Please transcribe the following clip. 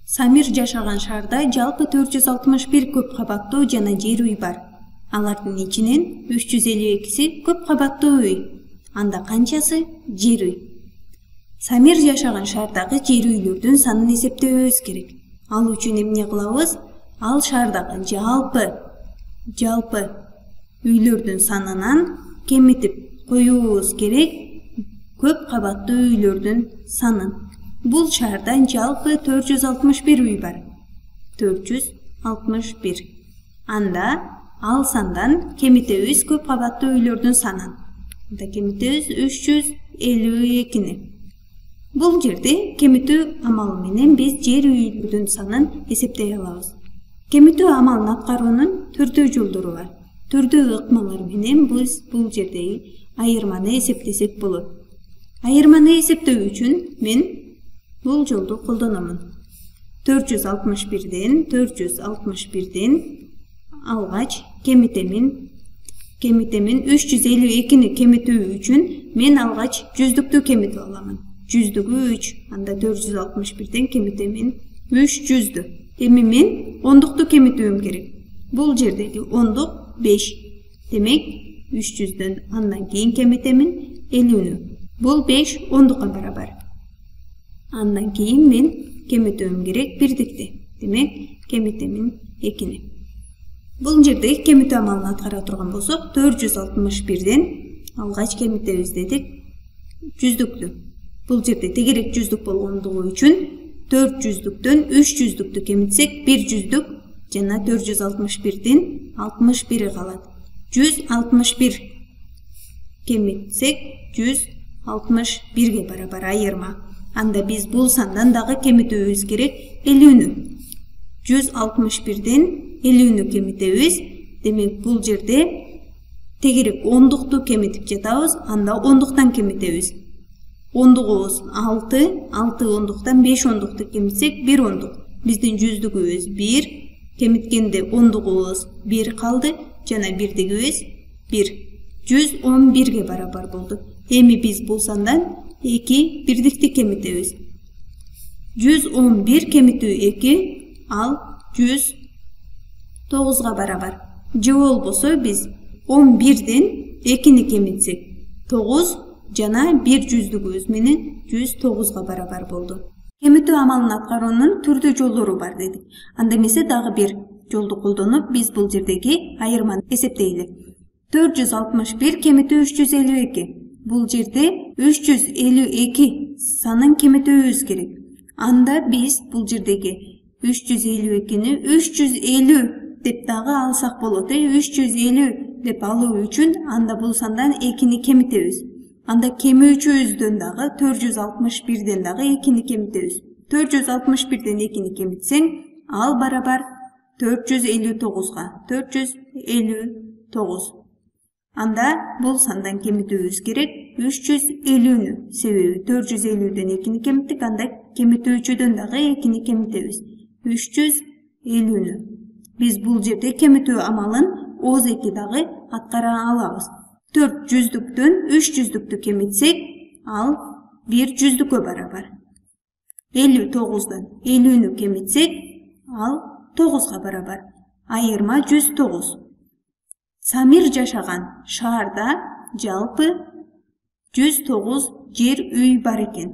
Самир жашаган шаарда жалпы 461 көп кабаттуу жана жер үй бар. Алардын ичинен 352си көп кабаттуу үй. Анда канчасы жер үй? Самир жашаган шаардагы жер үйлөрдүн санын эсептөбүбүз керек. Ал үчүн эмне кылабыз? Ал шаардагы жалпы үйлөрдүн санынан кемитип коюубуз керек көп кабаттуу үйлөрдүн санын. Бул шаарда жалпы 461 үй бар. 461. Анда ал сандан кемитебиз көп кабаттуу үйлөрдүн санын. Анда кемитебиз 352-ни. Бул жерде кемитүү амалы менен биз жер үйлөрдүн санын эсептей алабыз. Кемитүү амалын аткаруунун түрдүү жолдору бар. Түрдүү ыкмалар менен биз бул жердеги айырманы эсептесек болот. Айырманы эсептөө үчүн мен бул жолду колдономун. 461ден алгач кемитемин 352-ни кемитүү үчүн мен алгач жүздүктү кемитип аламын. Жүздүгү 3, анда 461ден кемитемин 300дү. Эми мен ондукту кемитүүм керек. Бул жердеги ондук 5. Демек 300дөн андан кийин кемитемин 50-нү. Бул 5 ондукка барабар. Андан кийин мен кемитүүм керек бирдикти. Демек кемитемин 2-ни. Бул жерде кемитүү амалын аткара турган болсок, 461ден алгач кемитебиз дедик жүздүктү. Бул жерде тегерек жүздүк болгондугу үчүн 400дүктөн 300дүктү кемитсек 1 жүздүк жана 461ден 61 калат. 161 кемитсек 161ге барабар айырма. Анда биз бул сандан дагы кемитүүбүз керек 50-нү. 161ден 50-нү кемитебиз. Демек бул жерде тегерек ондукту кемитип жатабыз, анда ондуктан кемитебиз. Ондугубуз 6 ондуктан 5 ондукту кемитсек 1 ондук. Биздин жүздүгүбүз 1, кемиткенде ондугубуз 1 калды жана бирдигибиз 1. 111ге барабар болду. Эми биз бул сандан 2 бирдикти кемитебиз. 111 кемитүү 2, ал 109га барабар. Же болбосо биз 11ден 2-ни кемитсек 9 жана 1 жүздүгүбүз менен 109га барабар болду. Кемитүү амалын аткаруунун түрдүү жолдору бар дедик. Анда эмесе дагы бир жолду колдонуп биз бул жердеги айырманы эсептейли. 461 кемитүү 352. Бул жерде 352 санын кемитүүбүз керек. Анда биз бул жердеги 352-ни 350 деп дагы алсак болот. 350 деп алуу үчүн анда бул сандан 2-ни кемитебиз. Анда кемүүчүбүздөн дагы 461ден дагы 2-ни кемитебиз. 461ден 2-ни кемитсең, ал барабар 459га. 459. Анда бул сандан кемитүүбүз керек 350-нү. Себеби 450ден 2-ни кемиттик, анда кемитүүчүдөн дагы 2-ни кемитебиз. 350-нү. Биз бул жерде кемитүү амалын ооз эки дагы аткара алабыз. 4 жүздүктөн 3 жүздүктү кемитсек, ал 1 жүздүккө барабар. 59дан 50-нү кемитсек, ал 9га барабар. Айырма 109. Самир жашаган шаарда жалпы 109 жер үй бар экен.